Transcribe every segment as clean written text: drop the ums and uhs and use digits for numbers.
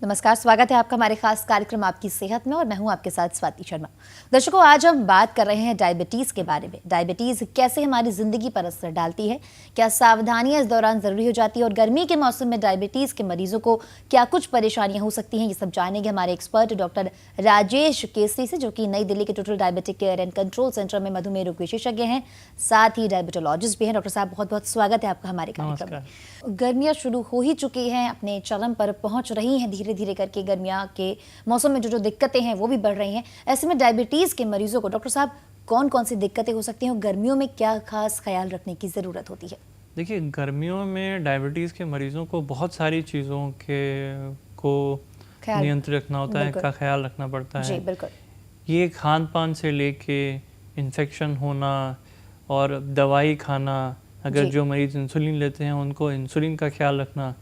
नमस्कार, स्वागत है आपका हमारे खास कार्यक्रम आपकी सेहत में और मैं हूं आपके साथ स्वाति शर्मा। दर्शकों, आज हम बात कर रहे हैं डायबिटीज के बारे में। डायबिटीज कैसे हमारी जिंदगी पर असर डालती है, क्या सावधानियां इस दौरान जरूरी हो जाती है और गर्मी के मौसम में डायबिटीज के मरीजों को क्या कुछ परेशानियां हो सकती हैं, ये सब जानेंगे हमारे एक्सपर्ट डॉक्टर राजेश केसरी से, जो कि नई दिल्ली के total diabetic care and control centre में मधुमेह रोग विशेषज्ञ हैं, साथ ही डायबिटोलॉजिस्ट भी हैं। डॉक्टर साहब, बहुत बहुत स्वागत है आपका हमारे कार्यक्रम में। गर्मियां शुरू हो ही चुकी हैं, अपने चरम पर पहुंच रही हैं धीरे धीरे करके। गर्मियां के मौसम में जो दिक्कतें हैं वो भी बढ़ रही हैं। ऐसे में डायबिटीज के मरीजों को डॉक्टर साहब कौन कौन सी दिक्कतें हो सकती हैं और गर्मियों में क्या खास ख्याल रखने की ज़रूरत होती है? देखिए, गर्मियों में डायबिटीज़ के मरीजों को बहुत सारी चीज़ों को नियंत्रित रखना होता है, का ख्याल रखना पड़ता है। जी, बिल्कुल। ये खान पान से लेके इन्फेक्शन होना और दवाई खाना, अगर जो मरीज इंसुलिन लेते हैं उनको इंसुलिन का ख्याल रखना,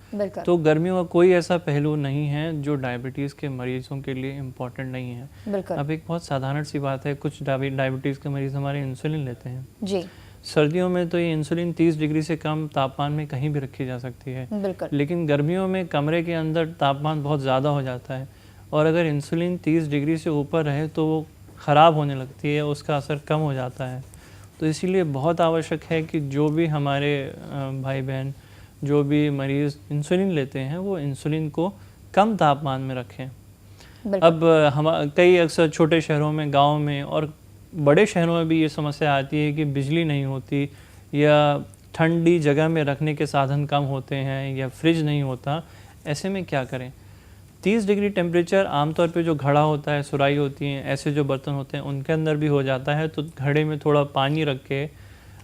तो गर्मियों का कोई ऐसा पहलू नहीं है जो डायबिटीज़ के मरीजों के लिए इम्पोर्टेंट नहीं है। अब एक बहुत साधारण सी बात है, कुछ डायबिटीज़ के मरीज हमारे इंसुलिन लेते हैं जी। सर्दियों में तो ये इंसुलिन 30 डिग्री से कम तापमान में कहीं भी रखी जा सकती है, लेकिन गर्मियों में कमरे के अंदर तापमान बहुत ज़्यादा हो जाता है और अगर इंसुलिन 30 डिग्री से ऊपर रहे तो वो ख़राब होने लगती है, उसका असर कम हो जाता है। तो इसीलिए बहुत आवश्यक है कि जो भी हमारे भाई बहन, जो भी मरीज़ इंसुलिन लेते हैं, वो इंसुलिन को कम तापमान में रखें। अब हम कई अक्सर छोटे शहरों में, गांव में और बड़े शहरों में भी ये समस्या आती है कि बिजली नहीं होती या ठंडी जगह में रखने के साधन कम होते हैं या फ्रिज नहीं होता। ऐसे में क्या करें? 30 डिग्री टेम्परेचर आमतौर पे जो घड़ा होता है, सुराही होती हैं, ऐसे जो बर्तन होते हैं उनके अंदर भी हो जाता है। तो घड़े में थोड़ा पानी रख के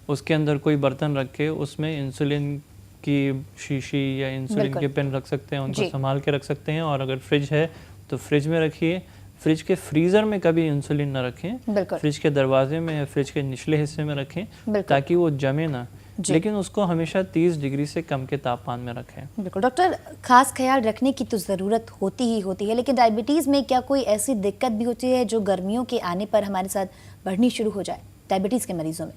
उसके अंदर कोई बर्तन रख के उसमें इंसुलिन की शीशी या इंसुलिन के पेन रख सकते हैं, उनको संभाल के रख सकते हैं। और अगर फ्रिज है तो फ्रिज में रखिए। फ्रिज के फ्रीज़र में कभी इंसुलिन ना रखें, फ्रिज के दरवाजे में या फ्रिज के निचले हिस्से में रखें ताकि वो जमे ना, लेकिन उसको हमेशा 30 डिग्री से कम के तापमान में रखें। बिल्कुल डॉक्टर, खास ख्याल रखने की तो ज़रूरत होती ही होती है, लेकिन डायबिटीज़ में क्या कोई ऐसी दिक्कत भी होती है जो गर्मियों के आने पर हमारे साथ बढ़नी शुरू हो जाए डायबिटीज़ के मरीजों में?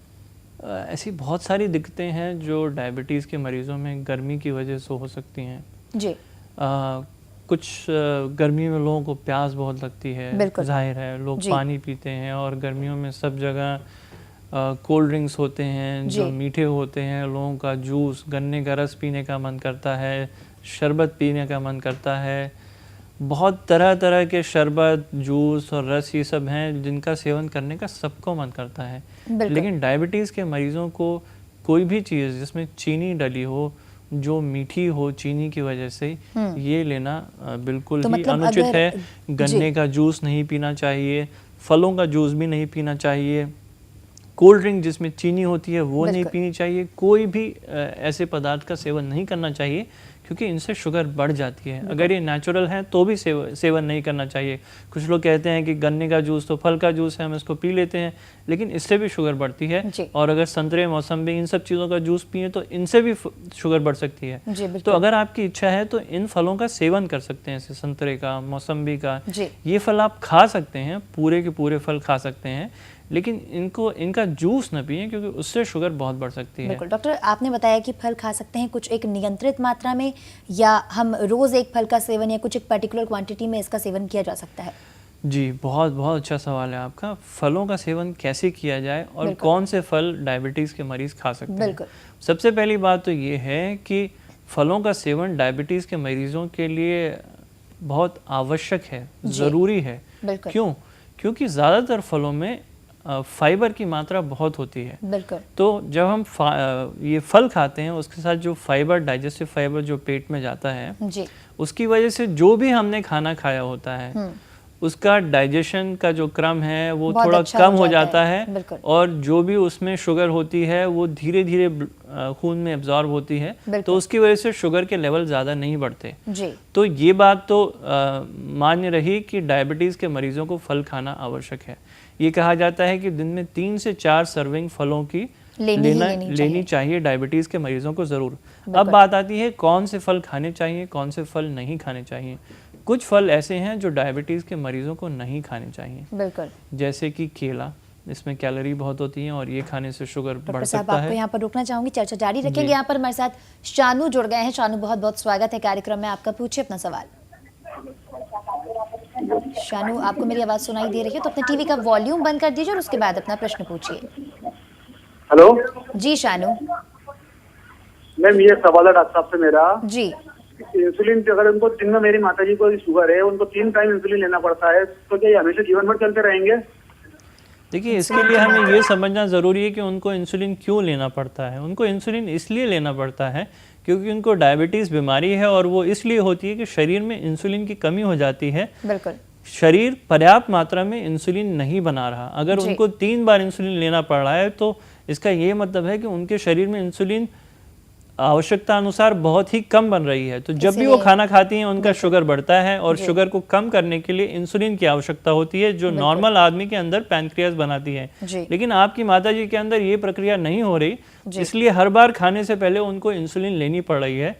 ऐसी बहुत सारी दिक्कतें हैं जो डायबिटीज़ के मरीजों में गर्मी की वजह से हो सकती हैं जी। कुछ गर्मी में लोगों को प्यास बहुत लगती है, जाहिर है लोग पानी पीते हैं और गर्मियों में सब जगह कोल्ड ड्रिंक्स होते हैं जो मीठे होते हैं। लोगों का जूस, गन्ने का रस पीने का मन करता है, शरबत पीने का मन करता है। बहुत तरह तरह के शरबत, जूस और रस ये सब हैं जिनका सेवन करने का सबको मन करता है, लेकिन डायबिटीज़ के मरीजों को कोई भी चीज़ जिसमें चीनी डली हो, जो मीठी हो चीनी की वजह से, ये लेना बिल्कुल ही अनुचित है। गन्ने का जूस नहीं पीना चाहिए, फलों का जूस भी नहीं पीना चाहिए, कोल्ड ड्रिंक जिसमें चीनी होती है वो नहीं पीनी चाहिए। कोई भी ऐसे पदार्थ का सेवन नहीं करना चाहिए क्योंकि इनसे शुगर बढ़ जाती है। अगर ये नेचुरल है तो भी सेवन नहीं करना चाहिए। कुछ लोग कहते हैं कि गन्ने का जूस तो फल का जूस है, हम इसको पी लेते हैं, लेकिन इससे भी शुगर बढ़ती है। और अगर संतरे, मौसम्बी, इन सब चीज़ों का जूस पिए तो इनसे भी शुगर बढ़ सकती है। तो अगर आपकी इच्छा है तो इन फलों का सेवन कर सकते हैं, जैसे संतरे का, मौसम्बी का, ये फल आप खा सकते हैं, पूरे के पूरे फल खा सकते हैं, लेकिन इनका जूस न पिए क्योंकि उससे शुगर बहुत बढ़ सकती है। बिल्कुल डॉक्टर, आपने बताया कि फल खा सकते हैं कुछ एक नियंत्रित मात्रा में, या हम रोज एक फल का सेवन या कुछ एक पर्टिकुलर क्वांटिटी में इसका सेवन किया जा सकता है? जी, बहुत बहुत अच्छा सवाल है आपका। फलों का सेवन कैसे किया जाए और कौन से फल डायबिटीज़ के मरीज खा सकते हैं? सबसे पहली बात तो ये है कि फलों का सेवन डायबिटीज़ के मरीजों के लिए बहुत आवश्यक है, ज़रूरी है। क्यों? क्योंकि ज़्यादातर फलों में फाइबर की मात्रा बहुत होती है। तो जब हम ये फल खाते हैं उसके साथ जो फाइबर, डाइजेस्टिव फाइबर जो पेट में जाता है जी, उसकी वजह से जो भी हमने खाना खाया होता है उसका डाइजेशन का जो क्रम है वो थोड़ा अच्छा कम हो जाता है और जो भी उसमें शुगर होती है वो धीरे धीरे खून में एब्जॉर्ब होती है, तो उसकी वजह से शुगर के लेवल ज़्यादा नहीं बढ़ते जी। तो ये बात तो मान्य रही कि डायबिटीज़ के मरीजों को फल खाना आवश्यक है। ये कहा जाता है कि दिन में 3 से 4 सर्विंग फलों की लेनी चाहिए डायबिटीज़ के मरीजों को ज़रूर। अब बात आती है कौन से फल खाने चाहिए, कौन से फल नहीं खाने चाहिए। कुछ फल ऐसे हैं जो डायबिटीज़ के मरीजों को नहीं खाने चाहिए, जैसे कि केला, इसमें कैलोरी बहुत होती है और ये खाने से शुगर बढ़ सकता है। आपको यहाँ पर रुकना चाहूंगी, चर्चा जारी रखेंगे। यहाँ पर हमारे साथ शानू जुड़ गए हैं। शानू, बहुत बहुत स्वागत है कार्यक्रम में आपका, पूछिए अपना सवाल। शानू, आपको मेरी आवाज सुनाई दे रही है तो अपने टीवी का वॉल्यूम बंद कर दीजिए और उसके बाद अपना प्रश्न पूछिए। हेलो जी शानू। मैम, ये सवाल है डॉक्टर साहब से मेरा। जी। इंसुलिन अगर उनको दिन में, मेरी माताजी को शुगर है, उनको 3 टाइम इंसुलिन लेना पड़ता है, तो क्या ये हमेशा जीवन भर चलते रहेंगे? देखिए, इसके लिए हमें ये समझना ज़रूरी है कि उनको इंसुलिन क्यों लेना पड़ता है। उनको इंसुलिन इसलिए लेना पड़ता है क्योंकि उनको डायबिटीज़ बीमारी है, और वो इसलिए होती है कि शरीर में इंसुलिन की कमी हो जाती है। बिल्कुल। शरीर पर्याप्त मात्रा में इंसुलिन नहीं बना रहा। अगर उनको 3 बार इंसुलिन लेना पड़ रहा है तो इसका ये मतलब है कि उनके शरीर में इंसुलिन आवश्यकता अनुसार बहुत ही कम बन रही है। तो जब भी वो खाना खाती हैं उनका शुगर बढ़ता है, और शुगर को कम करने के लिए इंसुलिन की आवश्यकता होती है, जो नॉर्मल आदमी के अंदर पैनक्रियास बनाती है। लेकिन आपकी माताजी के अंदर ये प्रक्रिया नहीं हो रही, इसलिए हर बार खाने से पहले उनको इंसुलिन लेनी पड़ रही है।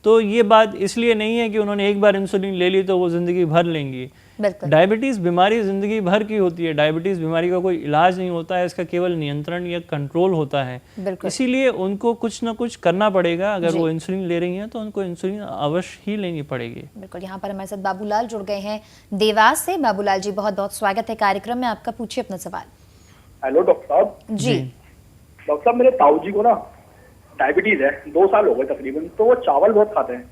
तो ये बात इसलिए नहीं है कि उन्होंने एक बार इंसुलिन ले ली तो वो जिंदगी भर लेंगी। डायबिटीज़ बीमारी जिंदगी भर की होती है। डायबिटीज़ बीमारी का कोई इलाज नहीं होता है, इसका केवल नियंत्रण या कंट्रोल होता है। इसीलिए उनको कुछ ना कुछ करना पड़ेगा। अगर वो इंसुलिन ले रही हैं तो उनको इंसुलिन अवश्य ही लेनी पड़ेगी। बिल्कुल। यहाँ पर हमारे साथ बाबूलाल जुड़ गए हैं देवास से। बाबूलाल जी, बहुत बहुत स्वागत है कार्यक्रम में आपका। पूछिए अपना सवाल। हेलो डॉक्टर साहब। जी डॉक्टर साहब, मेरे ताऊ जी को ना डायबिटीज है, 2 साल हो गए तकरीबन, तो वो चावल बहुत खाते हैं,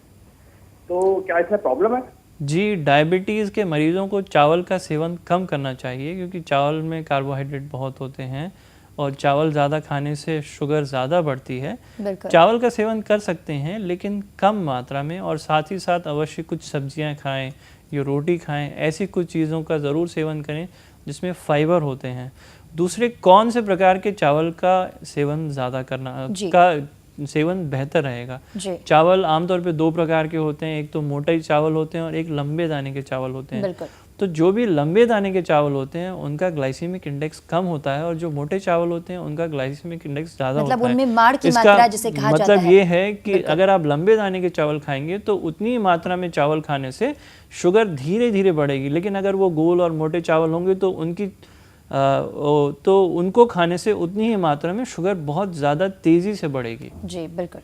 तो क्या इसमें प्रॉब्लम है? जी, डायबिटीज़ के मरीज़ों को चावल का सेवन कम करना चाहिए, क्योंकि चावल में कार्बोहाइड्रेट बहुत होते हैं और चावल ज़्यादा खाने से शुगर ज़्यादा बढ़ती है। चावल का सेवन कर सकते हैं लेकिन कम मात्रा में, और साथ ही साथ अवश्य कुछ सब्जियां खाएं या रोटी खाएं। ऐसी कुछ चीज़ों का ज़रूर सेवन करें जिसमें फाइबर होते हैं। दूसरे कौन से प्रकार के चावल का सेवन ज़्यादा करना का सेवन बेहतर रहेगा? चावल आमतौर पे 2 प्रकार के होते हैं, एक तो मोटे चावल होते हैं और एक लंबे दाने के चावल होते हैं। तो जो भी लंबे दाने के चावल होते हैं उनका ग्लाइसेमिक इंडेक्स कम होता है, और जो मोटे चावल होते हैं उनका ग्लाइसेमिक इंडेक्स ज़्यादा होता है। उनमें माड़ की मात्रा जिसे कहा जाता है। मतलब ये है कि अगर आप लंबे दाने के चावल खाएंगे तो उतनी मात्रा में चावल खाने से शुगर धीरे धीरे बढ़ेगी, लेकिन अगर वो गोल और मोटे चावल होंगे तो उनको खाने से उतनी ही मात्रा में शुगर बहुत ज़्यादा तेज़ी से बढ़ेगी। जी बिल्कुल।